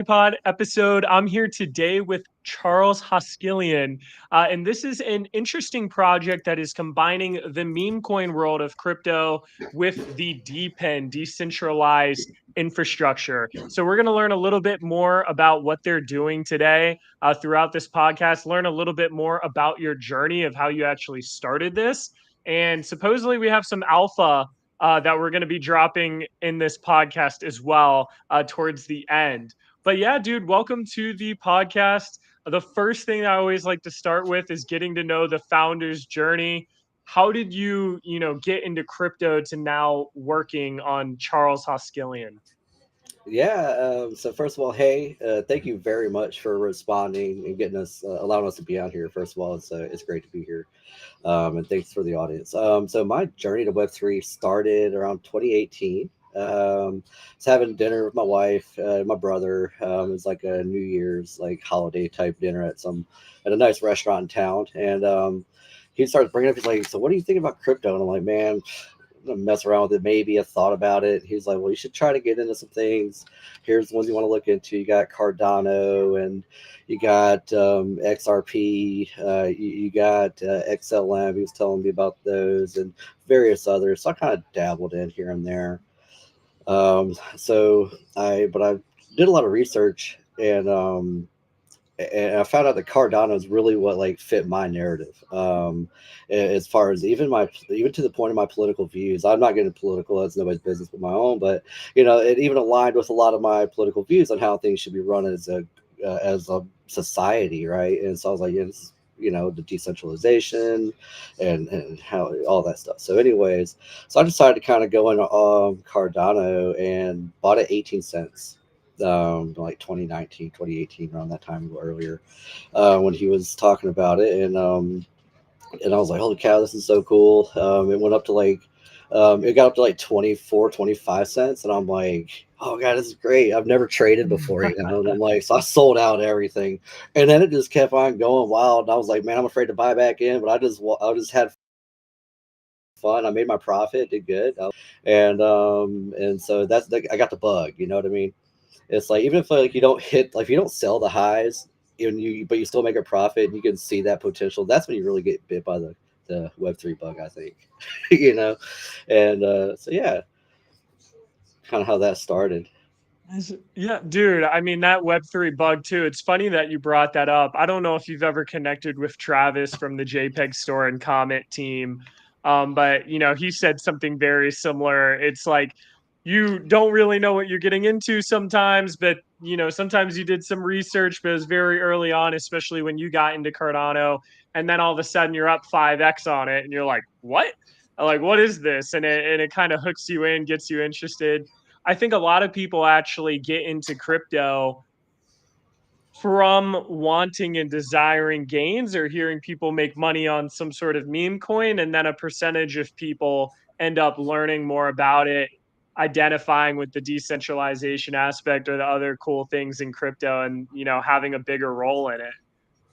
JellyPod episode. I'm here today with Charles Hoskilien, and this is an interesting project that is combining the meme coin world of crypto with the DEPIN, decentralized infrastructure. So we're going to learn a little bit more about what they're doing today throughout this podcast, learn a little bit more about your journey of how you actually started this. And supposedly we have some alpha that we're going to be dropping in this podcast as well towards the end. But yeah, dude, welcome to the podcast. The first thing I always like to start with is getting to know the founder's journey. How did you get into crypto to now working on Charles Hoskilien? Yeah. So first of all, hey, thank you very much for responding and getting us, allowing us to be on here. First of all, it's great to be here, and thanks for the audience. So my journey to Web3 started around 2018. I was having dinner with my wife, my brother. It was like a New Year's like holiday type dinner at a nice restaurant in town, and he started bringing up. He's like, "So what do you think about crypto?" And I'm like, "Man, gonna mess around with it. Maybe I thought about it." He's like, "Well, you should try to get into some things. Here's the ones you want to look into. You got Cardano and you got XRP. You got XLM." He was telling me about those and various others. So I kind of dabbled in here and there. But I did a lot of research and I found out that Cardano is really what like fit my narrative. As far as even to the point of my political views, I'm not getting political. That's nobody's business but my own. But it even aligned with a lot of my political views on how things should be run as a society, right? And so I was like, yeah, this is, the decentralization and how all that stuff. So, anyways, so I decided to kind of go into Cardano and bought it 18 cents, like 2019, 2018, around that time or earlier, when he was talking about it. And I was like, holy cow, this is so cool. It got up to like 24, 25 cents. And I'm like, oh God, this is great. I've never traded before, And I'm like, so I sold out everything. And then it just kept on going wild. And I was like, man, I'm afraid to buy back in, but I just had fun. I made my profit, did good. And so I got the bug, you know what I mean? It's like even if like you don't hit like if you don't sell the highs but you still make a profit and you can see that potential, that's when you really get bit by the Web3 bug, I think. you know. And so yeah, kind of how that started. Yeah, dude. I mean, that Web3 bug too. It's funny that you brought that up. I don't know if you've ever connected with Travis from the JPEG store and comment team. But he said something very similar. It's like you don't really know what you're getting into sometimes, but sometimes you did some research, but it was very early on, especially when you got into Cardano, and then all of a sudden you're up 5x on it, and you're like, what? Like, what is this? And it kind of hooks you in, gets you interested. I think a lot of people actually get into crypto from wanting and desiring gains or hearing people make money on some sort of meme coin. And then a percentage of people end up learning more about it, identifying with the decentralization aspect or the other cool things in crypto and, having a bigger role in it.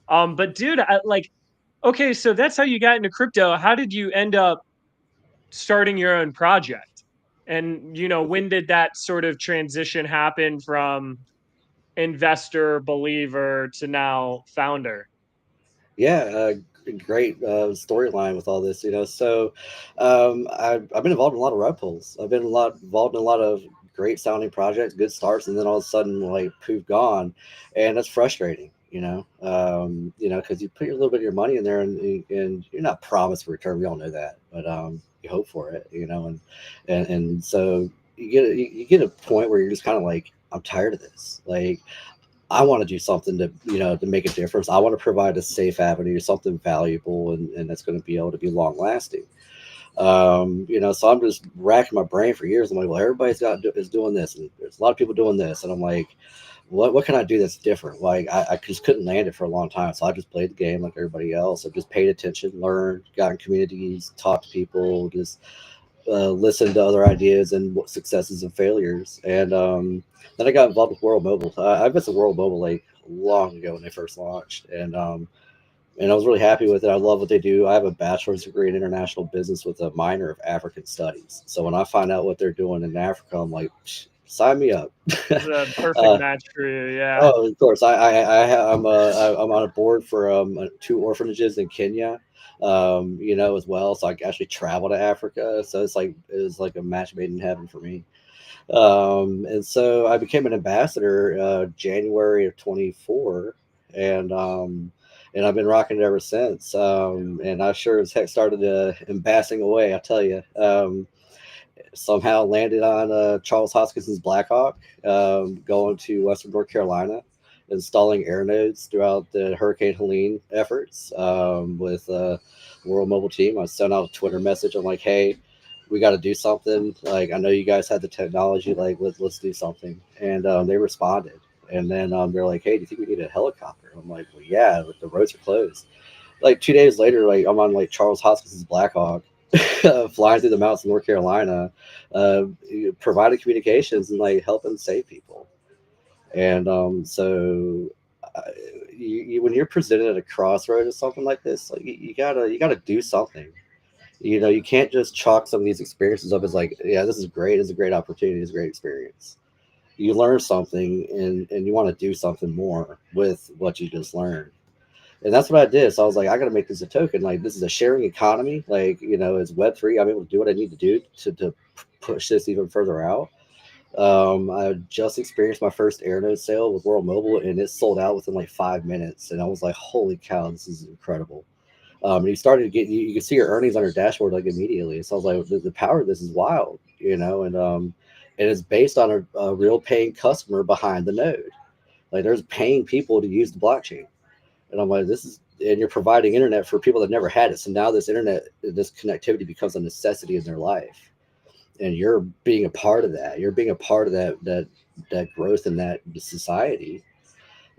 But dude, okay, so that's how you got into crypto. How did you end up starting your own project? And when did that sort of transition happen from investor, believer to now founder? Yeah, great storyline with all this. So I've been involved in a lot of rug pulls. I've been involved in a lot of great sounding projects, good starts, and then all of a sudden, like, poof, gone, and that's frustrating. Because you put a little bit of your money in there, and you're not promised a return. We all know that, but you hope for it. And so you get a point where you're just kind of like, I'm tired of this. Like, I want to do something to make a difference. I want to provide a safe avenue, something valuable, and that's going to be able to be long lasting. So I'm just racking my brain for years. I'm like, well, is doing this, and there's a lot of people doing this, and I'm like, what can I do that's different? Like, I just couldn't land it for a long time, so I just played the game like everybody else. I just paid attention, learned, got in communities, talked to people, just listen to other ideas and what successes and failures. And then I got involved with World Mobile. I met the World Mobile like long ago when they first launched, and I was really happy with it. I love what they do. I have a bachelor's degree in international business with a minor of African studies. So when I find out what they're doing in Africa, I'm like, Sign me up. The perfect uh, match for you. Yeah. oh, of course. I'm on a board for two orphanages in Kenya, as well. So I actually travel to Africa. So it's like a match made in heaven for me. And so I became an ambassador January of 24, and I've been rocking it ever since. And I sure as heck started embassing away. I tell you. Somehow landed on Charles Hoskinson's Blackhawk, going to Western North Carolina, installing air nodes throughout the Hurricane Helene efforts with World Mobile Team. I sent out a Twitter message. I'm like, hey, we got to do something. Like, I know you guys had the technology. Like, let's do something. And they responded. And then they're like, hey, do you think we need a helicopter? I'm like, well, yeah, but the roads are closed. Like 2 days later, like I'm on like Charles Hoskinson's Blackhawk, flying through the mountains of North Carolina, uh, providing communications and like helping save people. And uh, when you're presented at a crossroad or something like this, like you gotta do something. You can't just chalk some of these experiences up as like, yeah, this is great, it's a great opportunity, it's a great experience. You learn something and you want to do something more with what you just learned. And that's what I did. So I was like, I got to make this a token. Like, this is a sharing economy. Like, it's Web3. I'm able to do what I need to do to push this even further out. I just experienced my first AirNode sale with World Mobile, and it sold out within like 5 minutes. And I was like, holy cow, this is incredible. And you started to get, you can see your earnings on your dashboard like immediately. So I was like, the power of this is wild, and it's based on a real paying customer behind the node. Like, there's paying people to use the blockchain. And I'm like, and you're providing internet for people that never had it. So now this internet, this connectivity becomes a necessity in their life. And you're being a part of that. You're being a part of that growth in that society.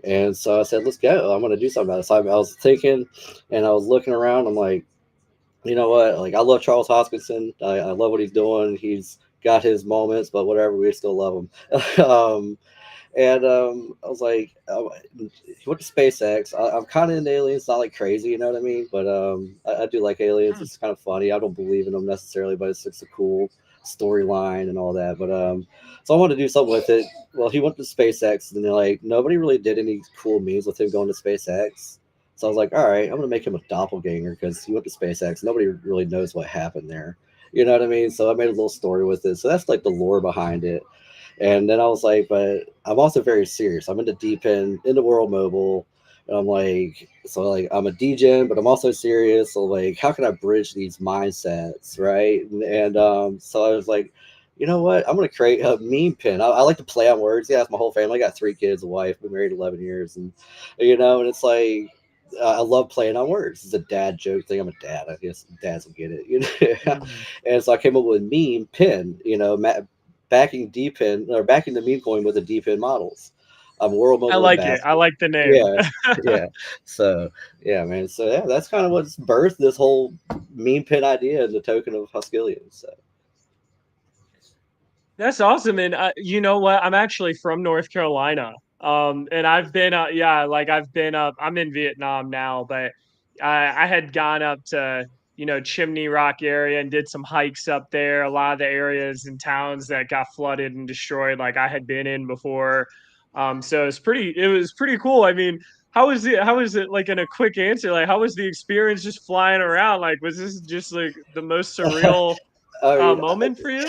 And so I said, let's go. I'm going to do something about it. So I was thinking and I was looking around. I'm like, you know what? Like, I love Charles Hoskinson. I love what he's doing. He's got his moments, but whatever, we still love him. And I was like, he went to SpaceX. I'm kind of into aliens, not like crazy, you know what I mean? But I do like aliens. Hmm. It's kind of funny. I don't believe in them necessarily, but it's a cool storyline and all that. But so I wanted to do something with it. Well, he went to SpaceX, and they're like, nobody really did any cool memes with him going to SpaceX. So I was like, all right, I'm gonna make him a doppelganger because he went to SpaceX. Nobody really knows what happened there. You know what I mean? So I made a little story with it. So that's like the lore behind it. And then I was like, but I'm also very serious. I'm into DEPIN, into World Mobile. And I'm like, so like I'm a DGen, but I'm also serious. So like, how can I bridge these mindsets, right? And so I was like, you know what? I'm gonna create a meme pin. I like to play on words. Yeah, it's my whole family. I got 3 kids, a wife. Been married 11 years, and it's like I love playing on words. It's a dad joke thing. I'm a dad. I guess dads will get it. Hmm. And so I came up with meme pin. Backing DPIN or backing the meme coin with the DPIN models. I'm World I Mobile like it. I Ambassador. like the name. Yeah, yeah. So yeah, man. So yeah, that's kind of what's birthed this whole meme pin idea and the token of Hoskilien. So That's awesome. And you know what? I'm actually from North Carolina. And I've been, yeah, like I've been up. I'm in Vietnam now, but I had gone up to, Chimney Rock area and did some hikes up there. A lot of the areas and towns that got flooded and destroyed, like I had been in before. So it was pretty cool. I mean, how was it like in a quick answer? Like, how was the experience just flying around? Like, was this just like the most surreal I mean, moment for you?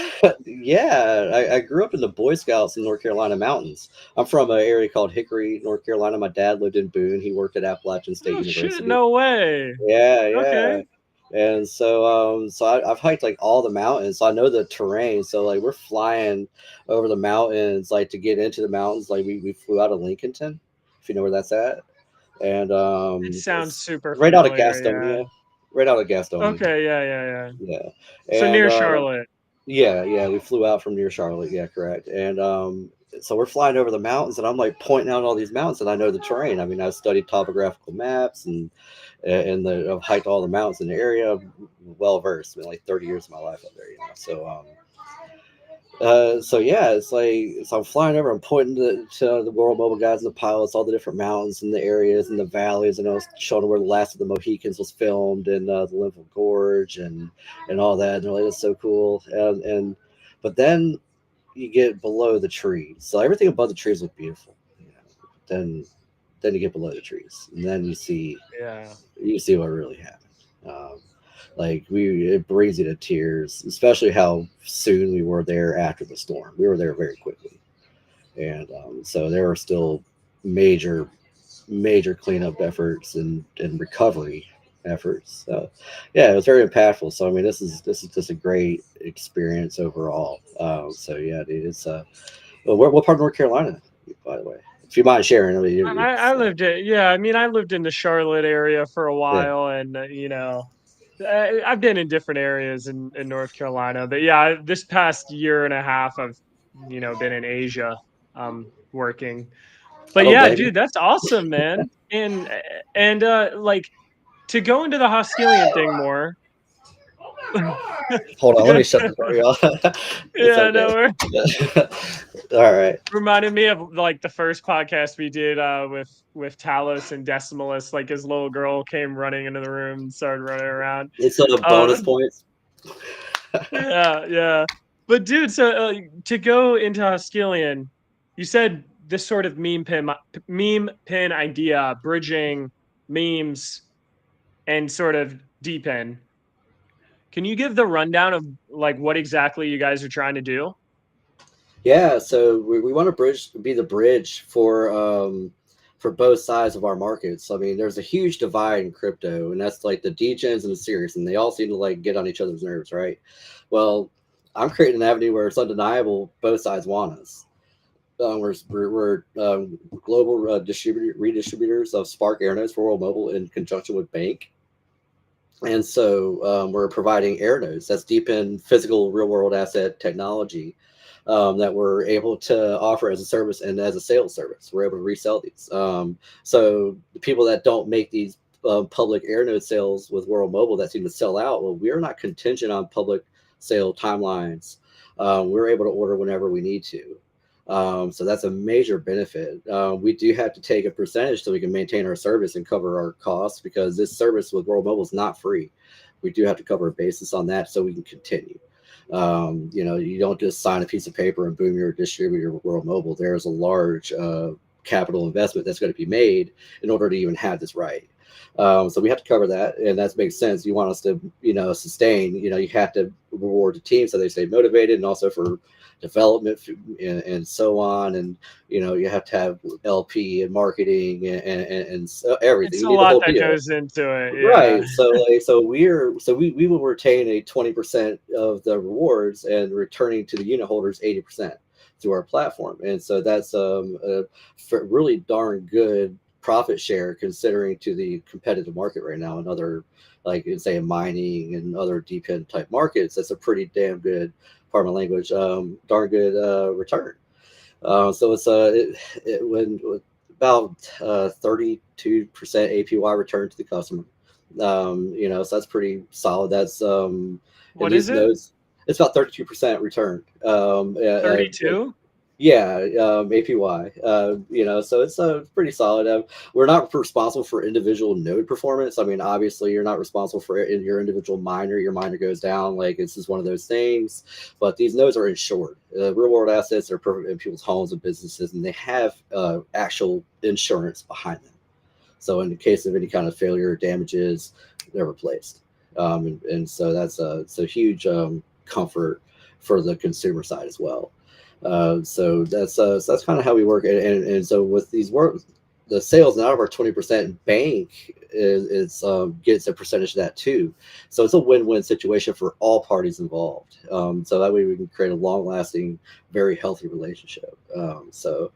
yeah, I grew up in the Boy Scouts in North Carolina mountains. I'm from an area called Hickory, North Carolina. My dad lived in Boone. He worked at Appalachian State Oh shit, University. no way. Yeah, yeah. Okay. And so I've hiked like all the mountains. So I know the terrain. So like we're flying over the mountains, like to get into the mountains. Like we flew out of Lincolnton, if you know where that's at, and It sounds it's super right out of familiar, yeah. Gastonia, right out of Gastonia. Okay, yeah, yeah, yeah. Yeah, So and near Charlotte. yeah, yeah, we flew out from near Charlotte. Yeah, correct. And so we're flying over the mountains, and I'm like pointing out all these mountains, and I know the terrain. I mean, I've studied topographical maps I've hiked all the mountains in the area. Well versed, been like 30 years of my life up there. So yeah, it's like so I'm flying over. I'm pointing to the World Mobile guys and the pilots, all the different mountains and the areas and the valleys, and I was showing them where the Last of the Mohicans was filmed and the Linville Gorge and all that. And they're like, "It's so cool." But then you get below the trees. So everything above the trees look beautiful. You know, then then you get below the trees, and then Yeah. you see what really happened. Um, like it brings you to tears, especially how soon we were there after the storm. We were there very quickly, and so there were still major major cleanup efforts and recovery efforts. So yeah, it was very impactful. So I mean, this is just a great experience overall. So yeah, dude, it's well, what part of North Carolina, by the way, if you mind sharing? I mean, I it's lived it. Yeah, I mean, I lived in the Charlotte area for a yeah, while, and I've been in different areas in North Carolina. But yeah, this past year and a half, I've been in Asia, working. I But don't yeah, blame you. dude, that's awesome, man. And like to go into the Hoskilien thing more. Hold on, let me shut the door, y'all. It's Yeah, okay. no, we're All right. reminded me of like the first podcast we did with Talos and Decimalist. Like his little girl came running into the room and started running around. It's bonus Um, points. yeah, yeah. But dude, so to go into Hoskillion, you said this sort of meme pin idea, bridging memes and sort of DEPIN. Can you give the rundown of like what exactly you guys are trying to do? Yeah, so we want to be the bridge for both sides of our markets. I mean, there's a huge divide in crypto, and that's like the degens and the serious, and they all seem to like get on each other's nerves, right? Well, I'm creating an avenue where it's undeniable both sides want us. We're global redistributors of Spark Airnodes for World Mobile in conjunction with Bank. And so we're providing air nodes that's deep in physical real world asset technology that we're able to offer as a service and as a sales service. We're able to resell these. So the people that don't make these public air node sales with World Mobile that seem to sell out, well, we're not contingent on public sale timelines. We're able to order whenever we need to. So that's a major benefit. We do have to take a percentage so we can maintain our service and cover our costs because this service with World Mobile is not free. We do have to cover a basis on that so we can continue. You don't just sign a piece of paper and boom, you're a distributor with World Mobile. There's a large capital investment that's going to be made in order to even have this right. So we have to cover that, and that makes sense. You want us to, sustain. You have to reward the team so they stay motivated, and also for development and so on. And you have to have LP and marketing and so everything. It's You a need the lot whole that deal. goes into it. Yeah. Right. So we will retain a 20% of the rewards and returning to the unit holders 80% through our platform. And so that's a really darn good profit share considering to the competitive market right now and other like say mining and other deep end type markets. That's a pretty damn good part of my language, darn good return. So it's when about 32% APY return to the customer. So that's pretty solid. That's and What is these it? nodes, it's about 32% return. 32? Yeah, APY. So it's pretty solid. We're not responsible for individual node performance. I mean, obviously, you're not responsible for in your individual miner. Your miner goes down. Like it's just one of those things. But these nodes are insured. Real world assets are in people's homes and businesses, and they have actual insurance behind them. So in the case of any kind of failure or damages, they're replaced. And so that's it's a huge comfort for the consumer side as well. So that's kind of how we work. And so with these the sales out of our 20% bank gets a percentage of that too. So it's a win-win situation for all parties involved. So that way we can create a long-lasting, very healthy relationship. So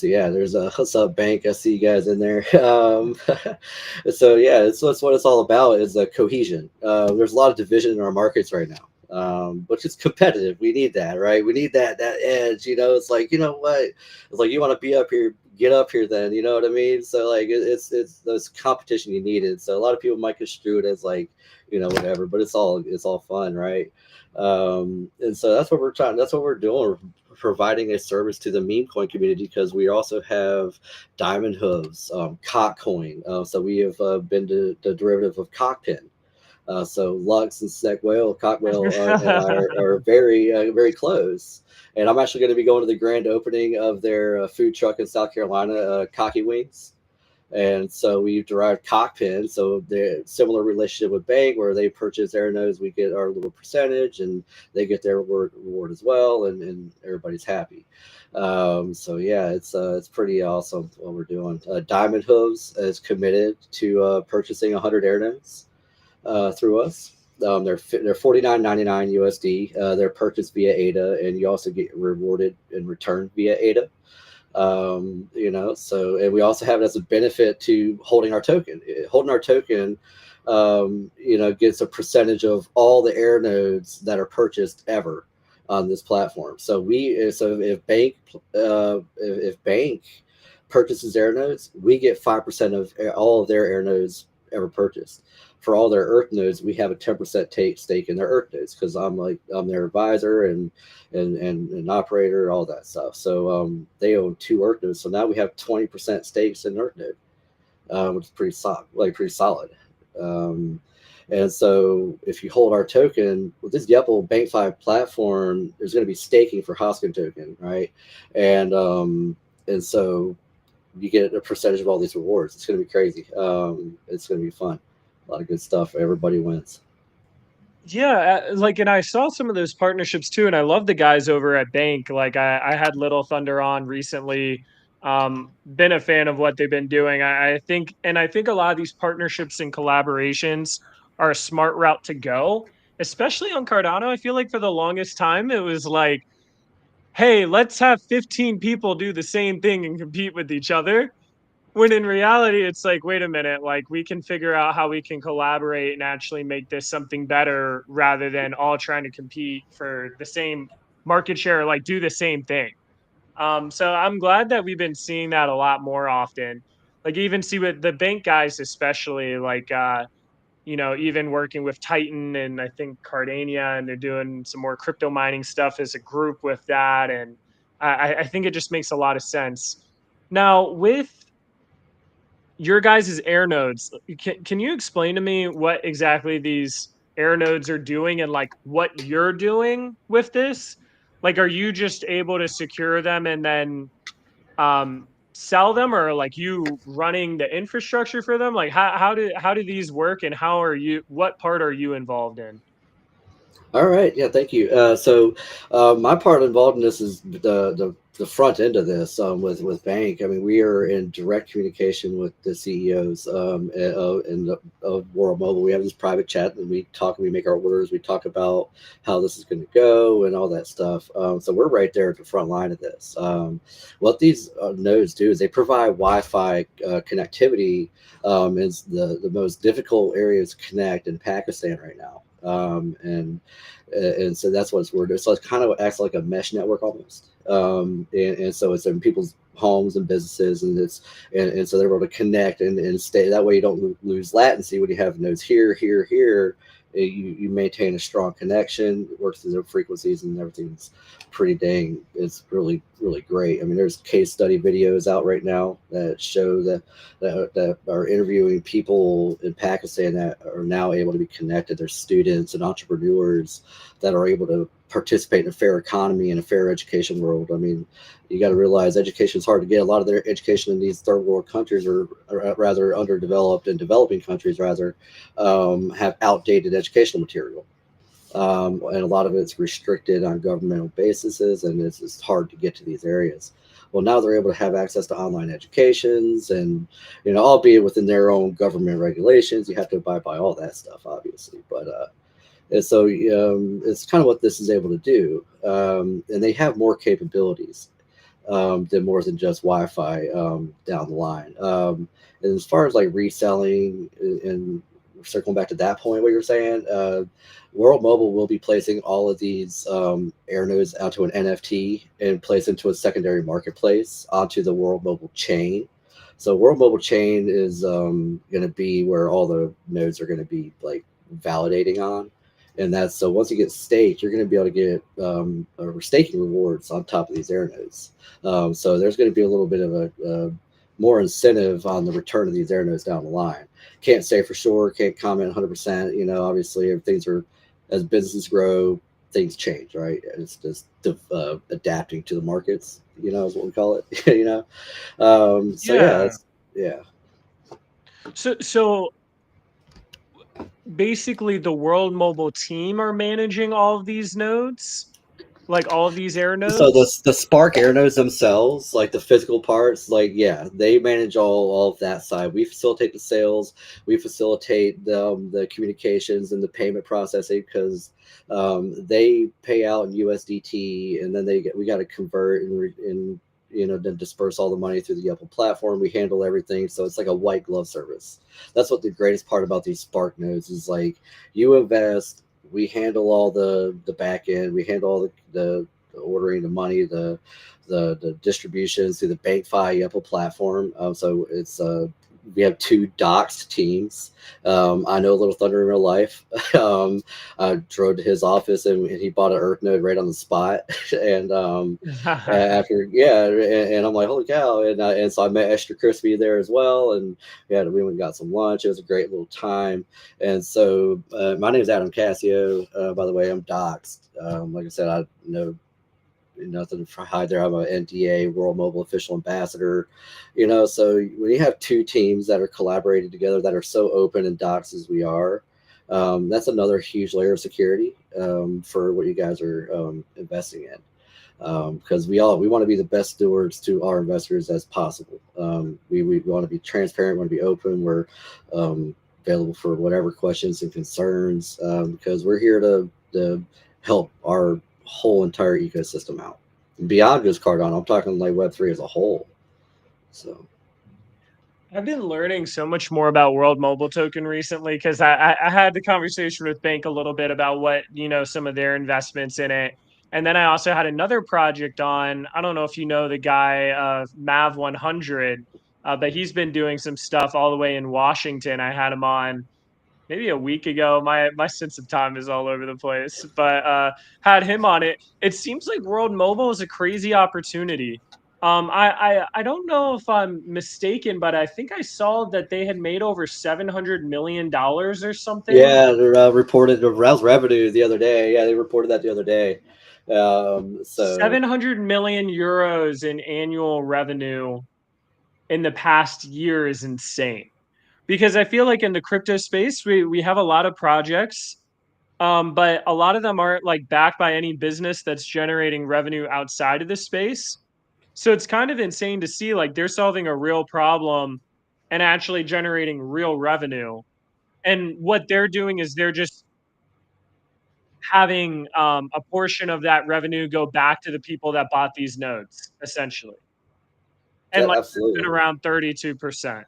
yeah, there's a what's up bank. I see you guys in there. So yeah, that's what it's all about is cohesion. There's a lot of division in our markets right now. Which is competitive. We need that, right? We need that edge. It's like what? It's like you want to be up here, get up here. Then you know what I mean. So like it's those competition you needed. So a lot of people might construe it as like whatever, but it's all fun, right? And so that's what we're trying. That's what we're doing. We're providing a service to the meme coin community because we also have diamond hooves, cock coin. So we have been the derivative of cockpin. So Lux and Snake Whale, Cock Whale, and I are very very close. And I'm actually going to be going to the grand opening of their food truck in South Carolina, Cocky Wings. And so we've derived cockpin. So the similar relationship with Bank, where they purchase their nodes, we get our little percentage, and they get their reward as well, and everybody's happy. So yeah, it's pretty awesome what we're doing. Diamond Hooves is committed to purchasing 100 air nodes through us. They're 49.99 USD. They're purchased via ADA, and you also get rewarded in return via ADA. So and we also have it as a benefit to holding our token. Holding our token, gets a percentage of all the air nodes that are purchased ever on this platform. So if Bank purchases air nodes, we get 5% of all of their air nodes ever purchased. For all their Earth nodes, we have a 10% stake in their Earth nodes because I'm their advisor and an operator, all that stuff. So they own 2 Earth nodes, so now we have 20% stakes in Earth node, which is pretty solid. And so if you hold our token with this YEPL Bank5 platform, there's going to be staking for Hoskilien token, right? And so you get a percentage of all these rewards. It's going to be crazy. It's going to be fun. A lot of good stuff. Everybody wins. Yeah, and I saw some of those partnerships too, and I love the guys over at Bank. Like I had Little Thunder on recently. Been a fan of what they've been doing. I think a lot of these partnerships and collaborations are a smart route to go, especially on Cardano. I feel like for the longest time it was like, hey, let's have 15 people do the same thing and compete with each other. When in reality, it's like, wait a minute, like we can figure out how we can collaborate and actually make this something better rather than all trying to compete for the same market share, like do the same thing. So I'm glad that we've been seeing that a lot more often. Like even see with the bank guys, especially even working with Titan and I think Cardania, and they're doing some more crypto mining stuff as a group with that. And I think it just makes a lot of sense. Now with your guys' air nodes, can you explain to me what exactly these air nodes are doing and like what you're doing with this? Like, are you just able to secure them and then sell them, or like you running the infrastructure for them? Like, how do these work, and what part are you involved in? All right. Yeah. Thank you. My part involved in this is the front end of this with Bank. I mean, we are in direct communication with the CEOs of World Mobile. We have this private chat, and we talk. We make our orders. We talk about how this is going to go and all that stuff. So we're right there at the front line of this. What these nodes do is they provide Wi-Fi connectivity in the most difficult areas to connect in Pakistan right now. And so that's what it's doing. So it kind of acts like a mesh network almost. And so it's in people's homes and businesses, and so they're able to connect and stay. That way you don't lose latency when you have nodes here. You maintain a strong connection, it works through the frequencies, and everything's pretty dang. It's really really great. I mean, there's case study videos out right now that show that are interviewing people in Pakistan that are now able to be connected. There's students and entrepreneurs that are able to participate in a fair economy and a fair education world. I mean, you got to realize education is hard to get. A lot of their education in these third world countries are rather underdeveloped, and developing countries rather have outdated educational material. And a lot of it's restricted on governmental bases, and it's hard to get to these areas. Well, now they're able to have access to online educations, and albeit within their own government regulations, you have to abide by all that stuff, obviously. But and so it's kind of what this is able to do, and they have more capabilities than more than just Wi-Fi down the line. And as far as like reselling and circling back to that point, what you're saying, World Mobile will be placing all of these air nodes onto an NFT and place into a secondary marketplace onto the World Mobile chain. So World Mobile chain is going to be where all the nodes are going to be like validating on. And that's so once you get staked, you're going to be able to get staking rewards on top of these air nodes. So there's going to be a little bit of more incentive on the return of these air nodes down the line. Can't say for sure, can't comment 100%. You know, obviously, if things are, as businesses grow, things change, right? It's just adapting to the markets, you know, is what we call it, you know? So, yeah, Yeah. it's, yeah. So basically the World Mobile team are managing all of these nodes, like all of these air So nodes? the Spark air nodes themselves, like the physical parts, like yeah, they manage all of that side. We facilitate the sales, we facilitate the communications and the payment processing because they pay out in USDT, and then we got to convert and you know then disperse all the money through the Apple platform. We handle everything, so it's like a white glove service. That's what the greatest part about these Spark nodes is, like you invest, we handle all the back end, we handle all the ordering, the money, the distributions through the BankFi Apple platform. So it's we have two doxed teams. I know Little Thunder in real life. I drove to his office and he bought an Earth node right on the spot. and after and I'm like, holy cow! And so I met Esther Crispy there as well, and we went and got some lunch. It was a great little time. And so my name is Adam Cassio. By the way, I'm doxed. Like I said, I know nothing to hide there. I'm an NDA World Mobile Official Ambassador, you know. So when you have two teams that are collaborating together that are so open and docs as we are, that's another huge layer of security for what you guys are investing in. Because we want to be the best stewards to our investors as possible. We want to be transparent, want to be open. We're available for whatever questions and concerns because we're here to help our whole entire ecosystem out beyond just Cardano. I'm talking like Web3 as a whole. So I've been learning so much more about World Mobile Token recently because I had the conversation with Bank a little bit about what, you know, some of their investments in it. And then I also had another project on. I don't know if you know the guy, Mav 100, but he's been doing some stuff all the way in Washington. I had him on maybe a week ago. My sense of time is all over the place, but had him on it. It seems like World Mobile is a crazy opportunity. I don't know if I'm mistaken, but I think I saw that they had made over $700 million or something. yeah, they reported the rouse revenue the other day. Yeah, they reported that the other day. So 700 million euros in annual revenue in the past year is insane. Because I feel like in the crypto space, we have a lot of projects. But a lot of them aren't like backed by any business that's generating revenue outside of the space. So it's kind of insane to see like they're solving a real problem and actually generating real revenue. And what they're doing is they're just having a portion of that revenue go back to the people that bought these nodes, essentially. And yeah, like it's been absolutely. around 32%.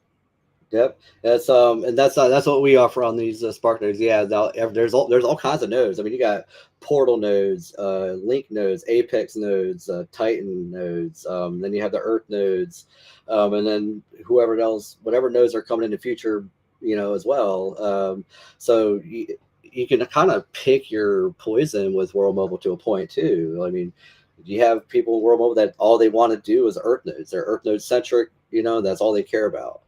Yep, that's what we offer on these Spark nodes. Yeah, there's all kinds of nodes. I mean, you got Portal nodes, Link nodes, Apex nodes, Titan nodes. Then you have the Earth nodes, and then whoever else, whatever nodes are coming in the future, you know, as well. So you can kind of pick your poison with World Mobile to a point too. I mean, you have people in World Mobile that all they want to do is Earth nodes. They're Earth node centric. You know, that's all they care about.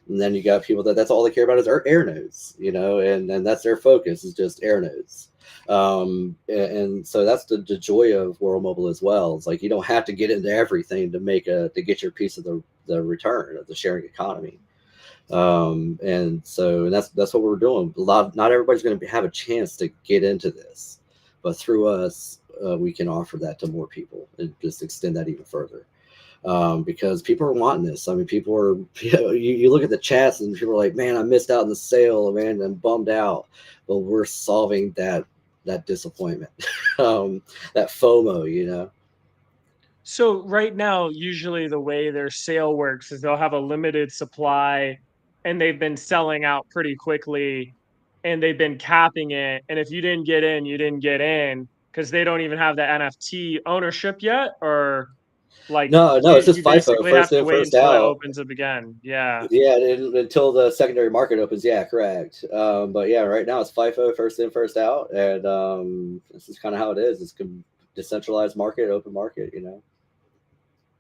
And then you got people that's all they care about is air nodes, you know, and that's their focus is just air nodes. And so that's the joy of World Mobile as well. It's like you don't have to get into everything to get your piece of the return of the sharing economy. And that's what we're doing. Not everybody's going to have a chance to get into this, but through us, we can offer that to more people and just extend that even further because people are wanting this. I mean, people are, you look at the chats and people are like, man, I missed out on the sale, man, I'm bummed out. Well, we're solving that disappointment, that FOMO, you know? So right now, usually the way their sale works is they'll have a limited supply and they've been selling out pretty quickly and they've been capping it. And if you didn't get in, you didn't get in because they don't even have the NFT ownership yet, or like No, it's you just FIFO, basically have first to in, wait first until it out. opens up again. Yeah. Yeah, until the secondary market opens. Yeah, correct. But yeah, right now it's FIFO, first in, first out. And this is kind of how it is. It's decentralized market, open market, you know?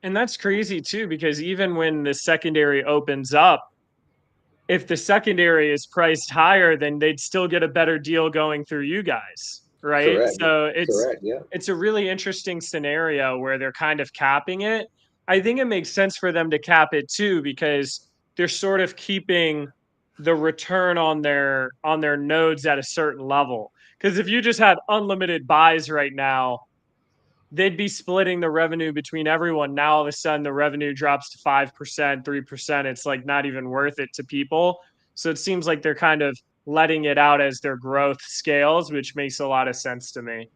And that's crazy too, because even when the secondary opens up, if the secondary is priced higher, then they'd still get a better deal going through you guys, right? Correct. So Correct. Yeah. it's a really interesting scenario where they're kind of capping it. I think it makes sense for them to cap it too, because they're sort of keeping the return on their nodes at a certain level. Because if you just had unlimited buys right now, they'd be splitting the revenue between everyone. Now all of a sudden the revenue drops to 5%, 3%. It's like not even worth it to people. So it seems like they're kind of letting it out as their growth scales, which makes a lot of sense to me.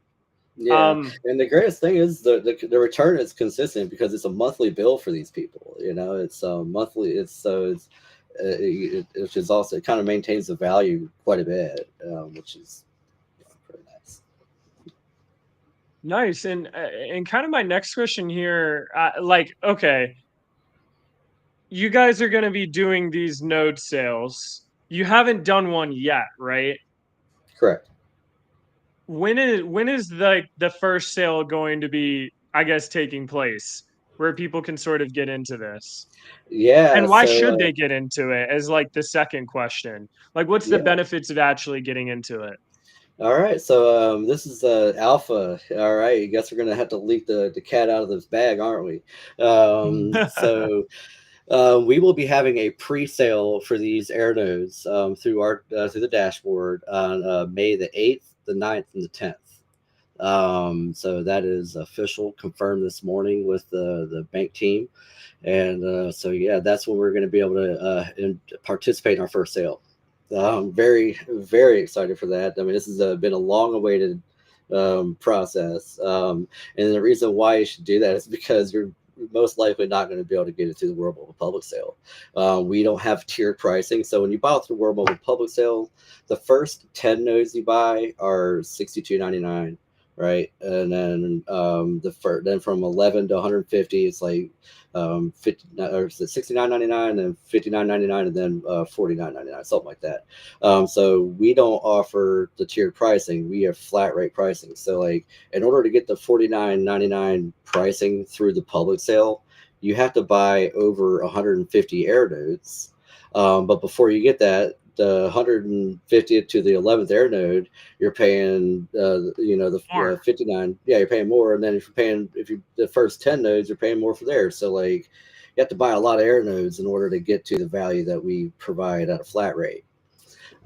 Yeah, Um, and the greatest thing is the return is consistent because it's a monthly bill for these people. You know, it's monthly. It's so it's which is also, it kind of maintains the value quite a bit, which is, pretty nice. Nice. And kind of my next question here, like, okay, you guys are going to be doing these node sales. You haven't done one yet, right? Correct. When is the first sale going to be, I guess, taking place where people can sort of get into this? Yeah. And why So should they get into it as like the second question? Like what's the yeah. benefits of actually getting into it? All right. So this is alpha. All right. I guess we're gonna have to leak the cat out of this bag, aren't we? So we will be having a pre-sale for these air nodes through the dashboard on May the 8th, the 9th, and the 10th. So that is official, confirmed this morning with the bank team, and so yeah, that's when we're going to be able to participate in our first sale. Very very excited for that. I mean, this has been a long awaited process, and the reason why you should do that is because you're most likely not going to be able to get it through the World Mobile Public Sale. We don't have tiered pricing, so when you buy through World Mobile Public Sale, the first 10 nodes you buy are $62.99, right? And then then from 11 to 150, it's like 50 or 69.99, and 59.99, and then 49.99, something like that. So we don't offer the tiered pricing. We have flat rate pricing. So like, in order to get the 49.99 pricing through the public sale, you have to buy over 150 air nodes. But before you get that, the 150th to the 11th air node, you're paying, the More. 59. Yeah, you're paying more. And then if you the first 10 nodes, you're paying more for there. So like, you have to buy a lot of air nodes in order to get to the value that we provide at a flat rate.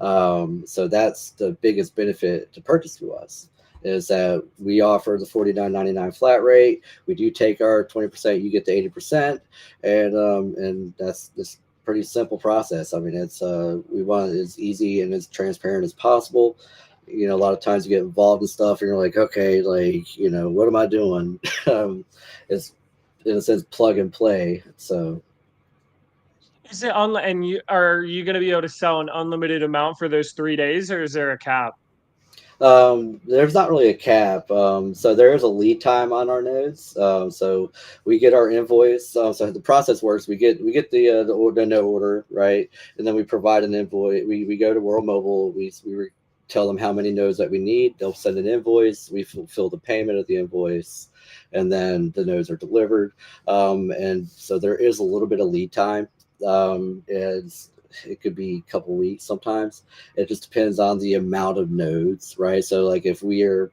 So that's the biggest benefit to purchase to us, is that we offer the 49.99 flat rate. We do take our 20%, you get the 80%, and that's this pretty simple process. I mean, it's we want it as easy and as transparent as possible. You know, a lot of times you get involved in stuff and you're like, okay, like, what am I doing? It's, in a sense, plug and play. So Is it and are you going to be able to sell an unlimited amount for those 3 days, or is there a cap? there's not really a cap. So there is a lead time on our nodes. So we get our invoice. So the process works. We get the note order, right, and then we provide an invoice. We go to World Mobile. Tell them how many nodes that we need. They'll send an invoice. We fulfill the payment of the invoice, and then the nodes are delivered. And so there is a little bit of lead time. It's It could be a couple weeks sometimes. It just depends on the amount of nodes, right? So like, if we are,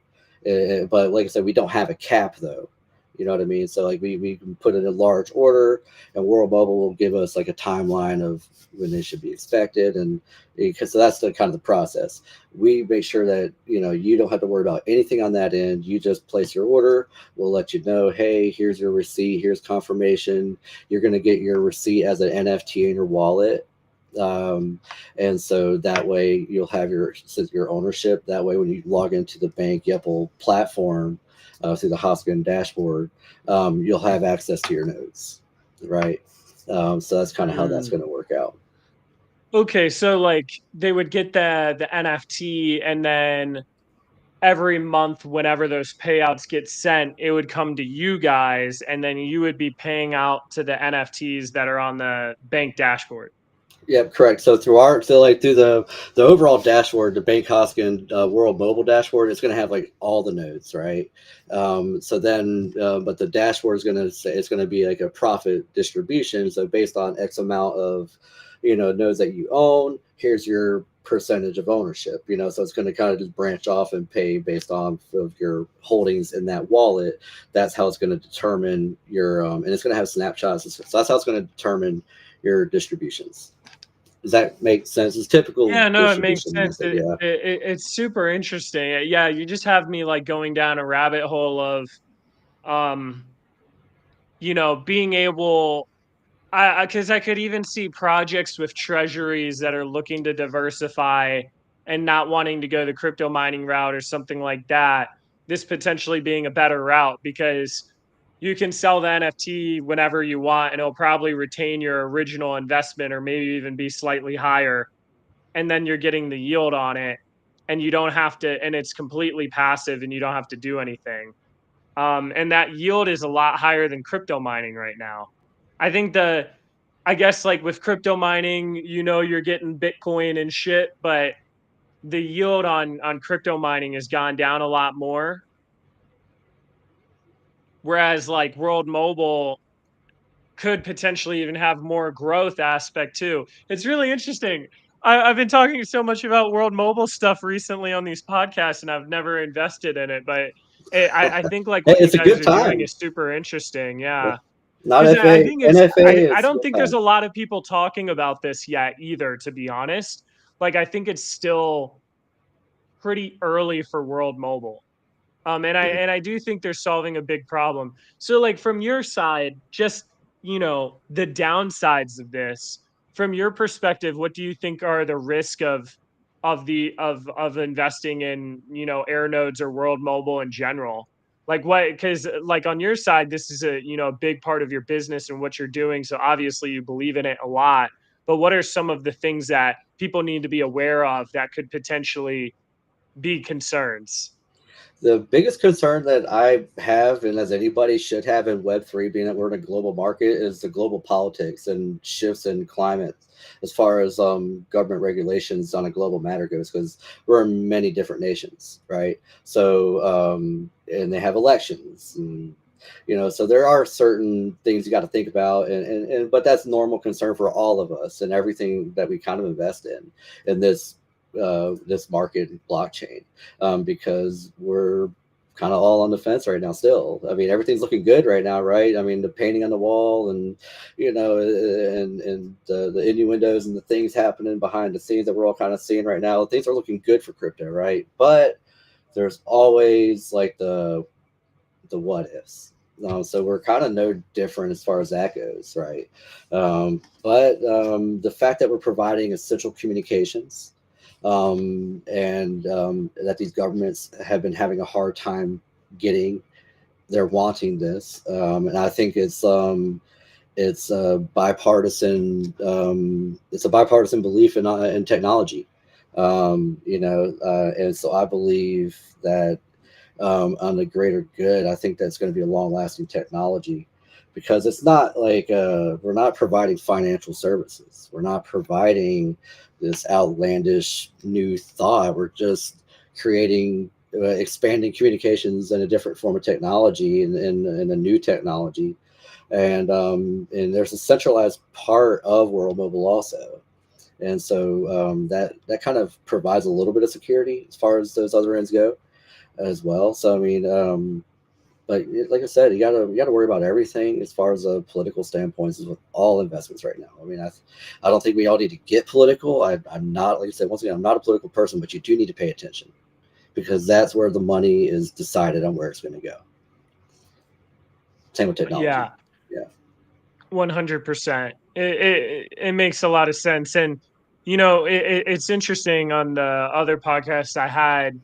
but like I said, we don't have a cap though. You know what I mean? So like, we can put in a large order, and World Mobile will give us like a timeline of when they should be expected, and because so that's the kind of the process. We make sure that you don't have to worry about anything on that end. You just place your order. We'll let you know, hey, here's your receipt, here's confirmation. You're going to get your receipt as an NFT in your wallet, and so that way you'll have your ownership. That way, when you log into the bank Yepple platform through the Hoskilien dashboard, you'll have access to your nodes, right? So that's kind of how that's Mm. going to work out. Okay, so like they would get the NFT, and then every month whenever those payouts get sent, it would come to you guys, and then you would be paying out to the NFTs that are on the bank dashboard. Yep, correct. So through the overall dashboard, the Bank Hoskin World Mobile dashboard, it's going to have like all the nodes, right? But the dashboard is going to say it's going to be like a profit distribution. So based on X amount of, nodes that you own, here's your percentage of ownership. So it's going to kind of just branch off and pay based on of your holdings in that wallet. That's how it's going to determine your, and it's going to have snapshots. So that's how it's going to determine your distributions. Does that make sense? It's typical Yeah, no, it makes distribution sense. method. Yeah. It's super interesting. Yeah, you just have me like going down a rabbit hole of, um, being able. Because I could even see projects with treasuries that are looking to diversify and not wanting to go the crypto mining route or something like that. This potentially being a better route because you can sell the NFT whenever you want and it'll probably retain your original investment or maybe even be slightly higher. And then you're getting the yield on it and you don't have to, and it's completely passive and you don't have to do anything. And that yield is a lot higher than crypto mining right now. I think I guess like with crypto mining, you're getting Bitcoin and shit, but the yield on crypto mining has gone down a lot more. Whereas like World Mobile could potentially even have more growth aspect too. It's really interesting. I've been talking so much about World Mobile stuff recently on these podcasts, and I've never invested in it. But I think like Hey, what you it's a guys good are doing time. is super interesting. Yeah. Yeah, Not because I FA. think NFA I is don't good think there's time. a lot of people talking about this yet either. To be honest, like I think it's still pretty early for World Mobile. And I do think they're solving a big problem. So like from your side, just the downsides of this, from your perspective, what do you think are the risk of investing in, air nodes or world mobile in general? Like what, because like on your side, this is a big part of your business and what you're doing. So obviously you believe in it a lot. But what are some of the things that people need to be aware of that could potentially be concerns? The biggest concern that I have, and as anybody should have in Web3, being that we're in a global market, is the global politics and shifts in climate as far as government regulations on a global matter goes, because we're in many different nations, right? So, and they have elections. And, so there are certain things you got to think about, but that's normal concern for all of us and everything that we kind of invest in this market blockchain, because we're kind of all on the fence right now still. I mean, everything's looking good right now, right? I mean, the painting on the wall and, and the innuendos and the things happening behind the scenes that we're all kind of seeing right now, things are looking good for crypto, right? But there's always like the what ifs. So we're kind of no different as far as that goes, right? But the fact that we're providing essential communications, and that these governments have been having a hard time getting, they're wanting this, and I think it's a bipartisan belief in technology, and so I believe that, on the greater good, I think that's going to be a long lasting technology, because it's not like, we're not providing financial services. We're not providing this outlandish new thought. We're just creating, expanding communications in a different form of technology, and a new technology. And there's a centralized part of World Mobile also. And so, that kind of provides a little bit of security as far as those other ends go as well. So I mean, but like I said, you gotta worry about everything as far as a political standpoint is with all investments right now. I mean, I don't think we all need to get political. I'm not, like I said, once again, I'm not a political person, but you do need to pay attention, because that's where the money is decided on where it's going to go. Same with technology. Yeah, Yeah. 100%. It makes a lot of sense, and it's interesting. On the other podcast I had,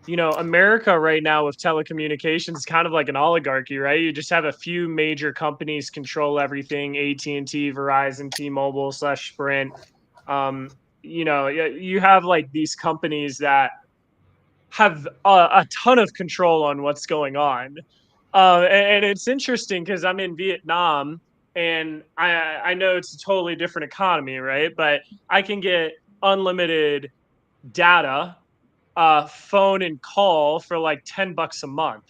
America right now with telecommunications is kind of like an oligarchy, right? You just have a few major companies control everything: AT&T, Verizon, T-Mobile slash Sprint. You have like these companies that have a ton of control on what's going on. And it's interesting because I'm in Vietnam and I know it's a totally different economy, right? But I can get unlimited data, phone and call for like $10 a month.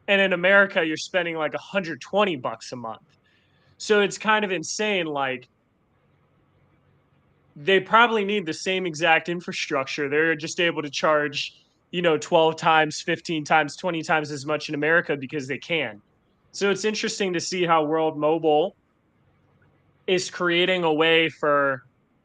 And in America, you're spending like $120 a month. So it's kind of insane. Like they probably need the same exact infrastructure. They're just able to charge, 12 times, 15 times, 20 times as much in America because they can. So it's interesting to see how World Mobile is creating a way for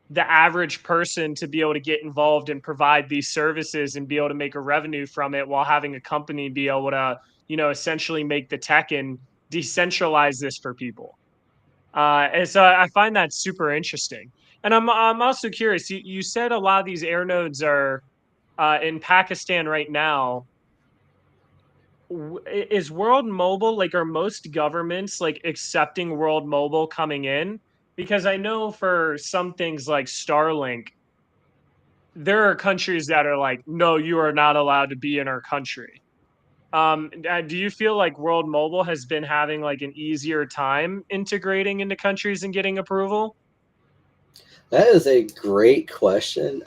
the average person to be able to get involved and provide these services and be able to make a revenue from it while having a company be able to, essentially make the tech and decentralize this for people. And so I find that super interesting. And I'm also curious. You said a lot of these air nodes are in Pakistan right now. Is World Mobile, like, are most governments like accepting World Mobile coming in? Because I know for some things like Starlink, there are countries that are like, no, you are not allowed to be in our country. Do you feel like World Mobile has been having like an easier time integrating into countries and getting approval? That is a great question.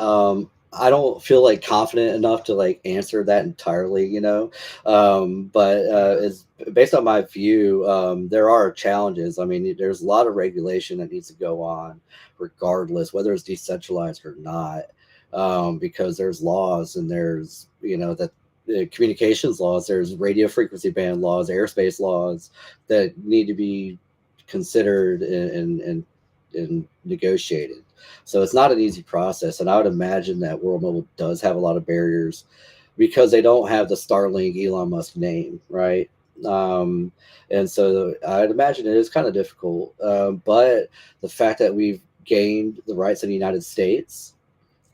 I don't feel like confident enough to like answer that entirely, but Yeah. it's based on my view. There are challenges. I mean, there's a lot of regulation that needs to go on, regardless whether it's decentralized or not, because there's laws and there's that communications laws, there's radio frequency band laws, airspace laws that need to be considered and negotiated. So it's not an easy process. And I would imagine that World Mobile does have a lot of barriers because they don't have the Starlink Elon Musk name, right? Um, and so I'd imagine it is kind of difficult. But the fact that we've gained the rights in the United States,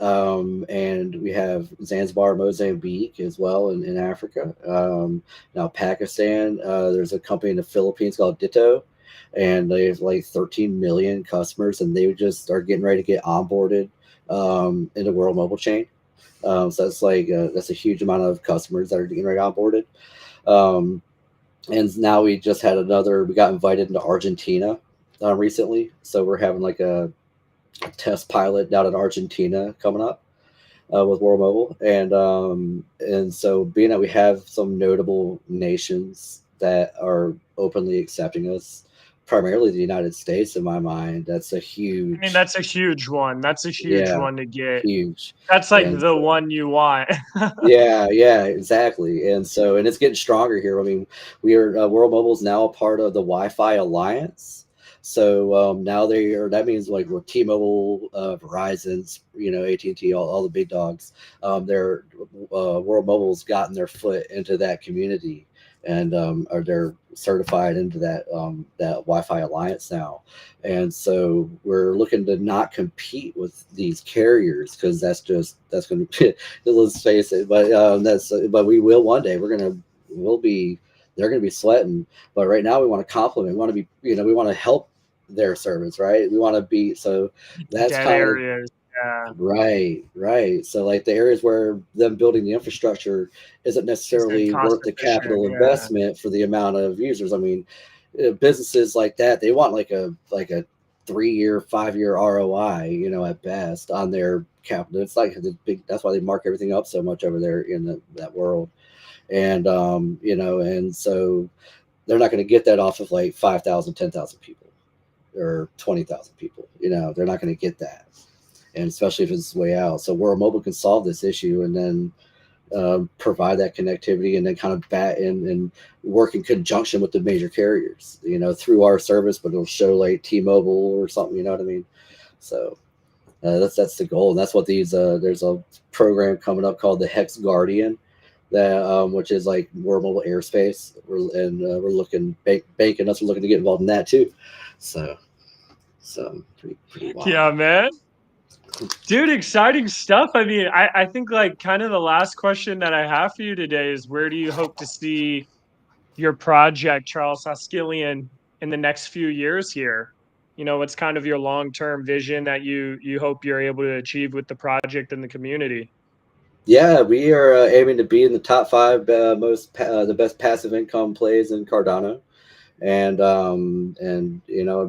and we have Zanzibar, Mozambique as well in Africa. Now Pakistan, there's a company in the Philippines called Ditto, and they have like 13 million customers, and they just are getting ready to get onboarded in the World Mobile chain. So that's like that's a huge amount of customers that are getting ready onboarded. Um, and now we just had another. We got invited into Argentina recently, so we're having like a test pilot down in Argentina coming up with World Mobile, and so being that we have some notable nations that are openly accepting us, primarily the United States, in my mind, that's a I mean, huge, that's a huge one. That's a huge yeah, one to get. huge, That's like and the one you want. yeah, exactly, and it's getting stronger here. I mean, we are World Mobile is now a part of the Wi-Fi Alliance. So now they are. That means like we're T-Mobile, Verizon's, AT&T, all the big dogs. They're World Mobile's gotten their foot into that community, and are they're certified into that Wi-Fi Alliance now. And so we're looking to not compete with these carriers because that's going to let's face it. But we will one day. We'll be they're going to be sweating. But right now we want to compliment. We want to be we want to help their service, right? We want to be so that's Dead kind of areas. Yeah. right. So like the areas where them building the infrastructure isn't Is it necessarily cost worth the efficient? capital Yeah. investment for the amount of users. I mean, businesses like that, they want like a 3 year, 5 year ROI, at best on their capital. It's like the big. That's why they mark everything up so much over there in that world. And and so they're not going to get that off of like 5,000, 10,000 people or 20,000 people. They're not going to get that, and especially if it's way out. So World Mobile can solve this issue and then provide that connectivity and then kind of bat and work in conjunction with the major carriers, through our service, but it'll show like T-Mobile or something, you know what I mean? So that's the goal. And that's what there's a program coming up called the Hex Guardian that, which is like World Mobile airspace. We're looking, banking us, we're looking to get involved in that too. So pretty wild. Yeah, man. Dude, exciting stuff. I mean, I think like kind of the last question that I have for you today is where do you hope to see your project, Charles Hoskilien, in the next few years here? What's kind of your long-term vision that you hope you're able to achieve with the project and the community? Yeah, we are aiming to be in the top five the best passive income plays in Cardano. And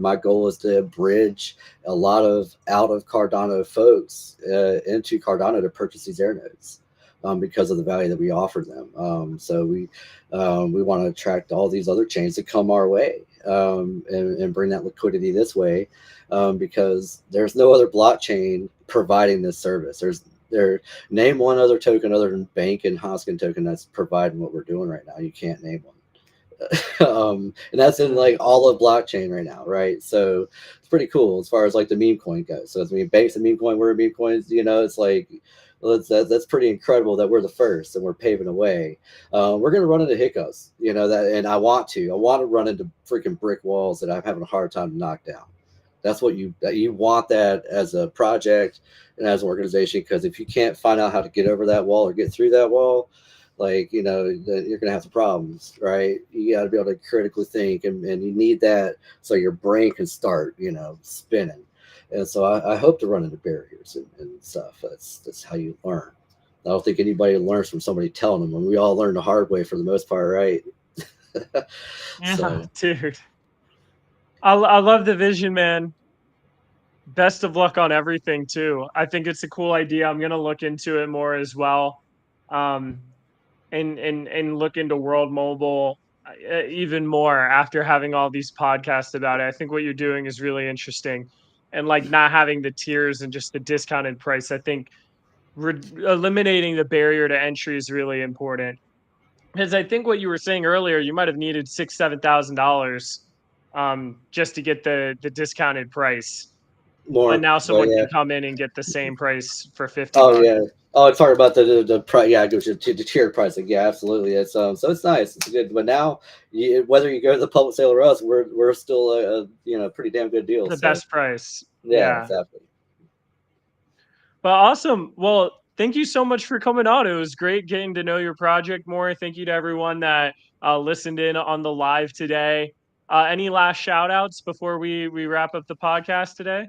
my goal is to bridge a lot of out of Cardano folks into Cardano to purchase these air nodes. Because of the value that we offer them, so we want to attract all these other chains to come our way, and bring that liquidity this way, because there's no other blockchain providing this service. Name one other token other than Bank and Hoskilien token that's providing what we're doing right now. You can't name one. And that's in like all of blockchain right now, right? So it's pretty cool as far as like the meme coin goes. So Bank's a meme coin, we're a meme coins. It's like that's pretty incredible that we're the first and we're paving the way. We're gonna run into hiccups, and I want to run into freaking brick walls that I'm having a hard time to knock down. That's what you want that as a project and as an organization, because if you can't find out how to get over that wall or get through that wall, like you're gonna have some problems, right? You got to be able to critically think, and you need that so your brain can start spinning. And so I hope to run into barriers and stuff. That's how you learn. I don't think anybody learns from somebody telling them, and we all learn the hard way for the most part, right? Yeah, So dude. I love the vision, man. Best of luck on everything too. I think it's a cool idea. I'm gonna look into it more as well. Um, and look into World Mobile even more after having all these podcasts about it. I think what you're doing is really interesting, and like not having the tiers and just the discounted price. I think eliminating the barrier to entry is really important, because I think what you were saying earlier, you might have needed $6,000-7,000 just to get the discounted price, but more, now but someone yeah. can come in and get the same price for 50 Oh bucks. yeah. Oh, it's talking about the price. Yeah, it goes to the tiered pricing. Yeah, absolutely. It's so it's nice. It's good. But now, whether you go to the public sale or us, we're still a pretty damn good deal. The So best price. yeah, Yeah. exactly. But awesome. Well, thank you so much for coming on. It was great getting to know your project more. Thank you to everyone that listened in on the live today. Any last shout outs before we wrap up the podcast today?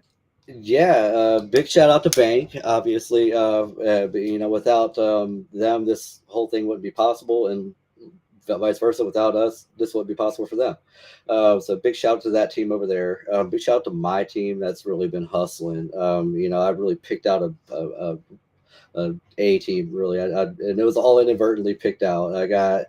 Yeah, big shout out to Bank, obviously. But, without them, this whole thing wouldn't be possible, and vice versa. Without us, this wouldn't be possible for them. So big shout out to that team over there. Big shout out to my team that's really been hustling. I've really picked out a team really, and it was all inadvertently picked out. I got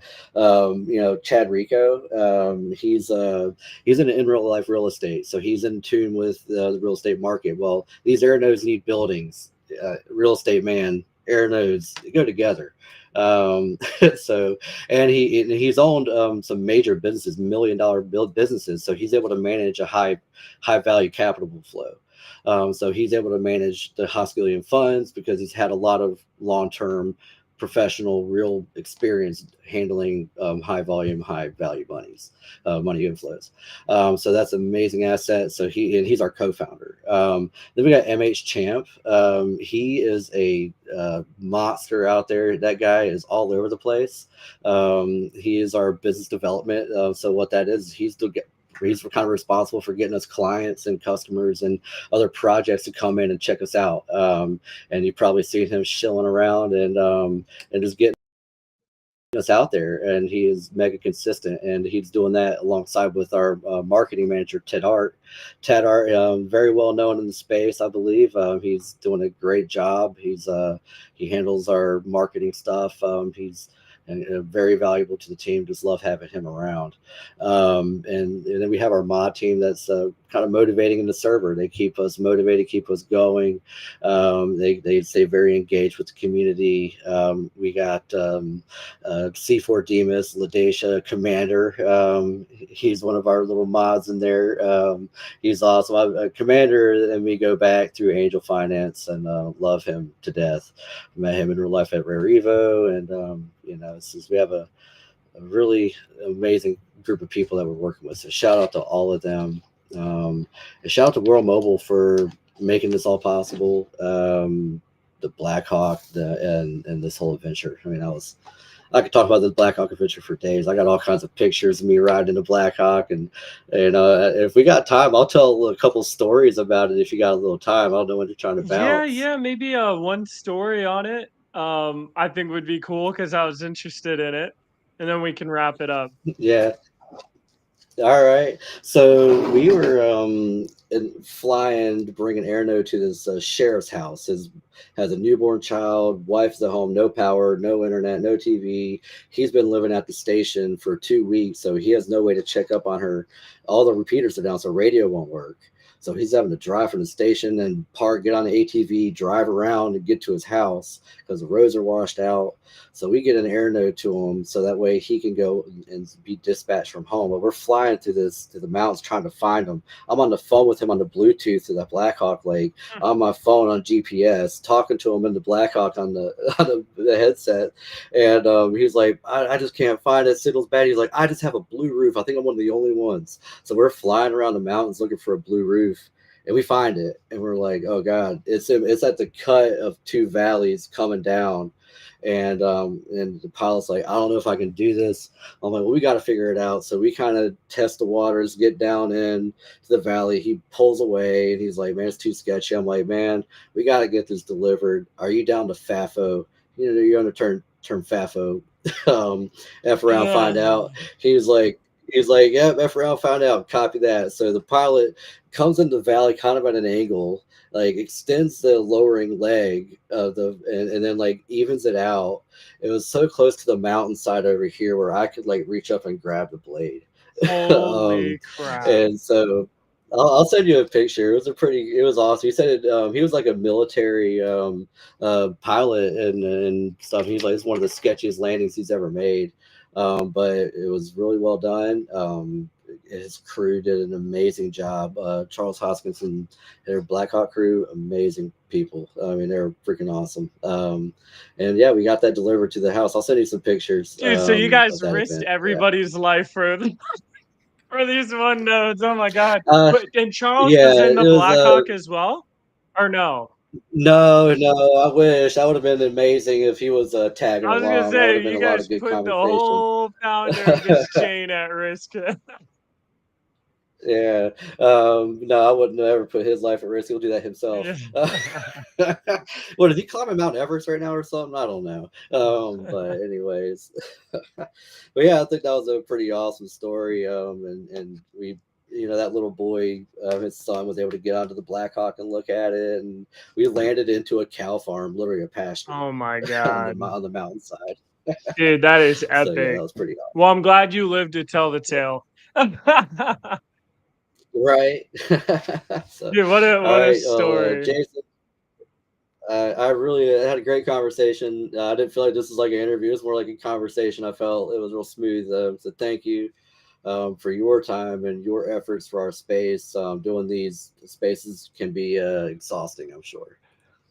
Chad Rico. He's in real life real estate, so he's in tune with the real estate market. Well, these air nodes need buildings. Real estate man, air nodes go together. um so and he's owned some major businesses, $1 million build businesses, so he's able to manage a high value capital flow. So he's able to manage the Hoskilien funds because he's had a lot of long term professional real experience handling high volume high value money inflows. So that's an amazing asset. So he's our co-founder. Then we got MH Champ. He is a monster out there. That guy is all over the place. He is our business development. So what that is, he's kind of responsible for getting us clients and customers and other projects to come in and check us out. And you've probably seen him shilling around and just getting us out there. And he is mega consistent, and he's doing that alongside with our marketing manager Ted Art, very well known in the space, I believe. He's doing a great job. He handles our marketing stuff. He's very valuable to the team. Just love having him around. And then we have our mod team that's kind of motivating in the server. They keep us motivated, keep us going. They stay very engaged with the community. We got C4 Demas, Ladesha, Commander. He's one of our little mods in there. He's awesome. Commander and me go back through Angel Finance, and love him to death. Met him in real life at Rare Evo, and we have a really amazing group of people that we're working with. So shout out to all of them. And shout out to World Mobile for making this all possible. The Blackhawk, and this whole adventure. I mean, I could talk about the Blackhawk adventure for days. I got all kinds of pictures of me riding in the Blackhawk, and if we got time, I'll tell a couple stories about it. If you got a little time, I don't know when you're trying to Yeah, bounce. yeah, maybe one story on it. I think would be cool because I was interested in it, and then we can wrap it up. Yeah, All right. So we were flying to bring an air note to this sheriff's house. His has a newborn child, wife's at home, no power, no internet, no TV. He's been living at the station for 2 weeks, so he has no way to check up on her. All the repeaters are down, so radio won't work. So he's having to drive from the station and park, get on the ATV, drive around and get to his house because the roads are washed out. So we get an air note to him so that way he can go and be dispatched from home. But we're flying to the mountains trying to find him. I'm on the phone with him on the Bluetooth to that Blackhawk Lake, on my phone on GPS, talking to him in the Blackhawk on the on the headset. And he's like, I just can't find it. Signal's bad. He's like, I just have a blue roof. I think I'm one of the only ones. So we're flying around the mountains looking for a blue roof. And we find it, and we're like, "Oh God, it's at the cut of two valleys coming down." And the pilot's like, I don't know if I can do this. I'm like, well, we got to figure it out. So we kind of test the waters, get down in to the valley. He pulls away and he's like, man, it's too sketchy. I'm like, man, we got to get this delivered. Are you down to FAFO? You know, you're going to turn FAFO. F around, find Yeah. out. He's like, yeah, F around, find out. Copy that. So the pilot comes into the valley kind of at an angle, like extends the lowering leg of and then like evens it out. It was so close to the mountainside over here where I could like reach up and grab the blade. um, Holy crap. and so I'll send you a picture. It was awesome. He said it, he was like a military pilot and stuff. He's like, it's one of the sketchiest landings he's ever made. But it was really well done. His crew did an amazing job. Charles Hoskins and their Black Hawk crew, amazing people. I mean, they're freaking awesome. And yeah, we got that delivered to the house. I'll send you some pictures Dude, so you of guys that risked event. Yeah. everybody's life for for these one notes. Oh my god. Uh, But and Charles yeah, is in the it was. Blackhawk as well? Or no? No, no, I wish that would have been amazing if he was tagging I was gonna along. That would say have been you a lot of guys good put the conversation. whole founder of this chain at risk. Yeah. No, I wouldn't ever put his life at risk. He'll do that himself. Yeah. What is he climbing Mount Everest right now or something? I don't know. But anyways, but yeah, I think that was a pretty awesome story. And we, you know, that little boy, his son was able to get onto the Black Hawk and look at it, and we landed into a cow farm, literally a pasture, Oh my on god. on the mountainside. Dude, that is So yeah, that epic. was pretty Well, I'm glad you lived to tell the tale. right. So, Dude, all what a right, well, story. Jason. I really had a great conversation. I didn't feel like this was like an interview. It was more like a conversation. I felt it was real smooth. So thank you for your time and your efforts for our space. Doing these spaces can be exhausting, I'm sure.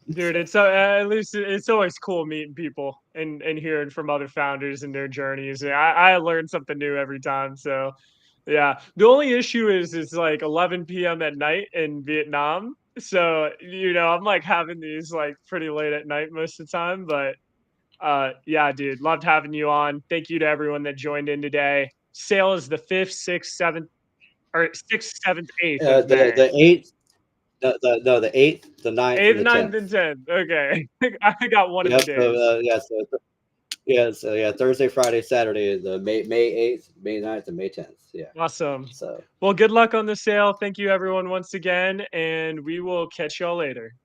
Dude, So, it's at least it's always cool meeting people and hearing from other founders and their journeys. Yeah, I learn something new every time. So yeah. The only issue is like 11 p.m. at night in Vietnam. So, I'm like having these like pretty late at night most of the time. But yeah, dude, loved having you on. Thank you to everyone that joined in today. Sale is the 5th, 6th, 7th, or 6th, 7th, 8th of May. the eighth, the eighth, the ninth, and 8th, the 9th, 10th. and 10th. Okay. I got one of the Yep. So days. yeah, Thursday, Friday, Saturday, the May 8th, May 9th, and May 10th. Yeah. Awesome. So Well, good luck on the sale. Thank you, everyone, once again, and we will catch y'all later.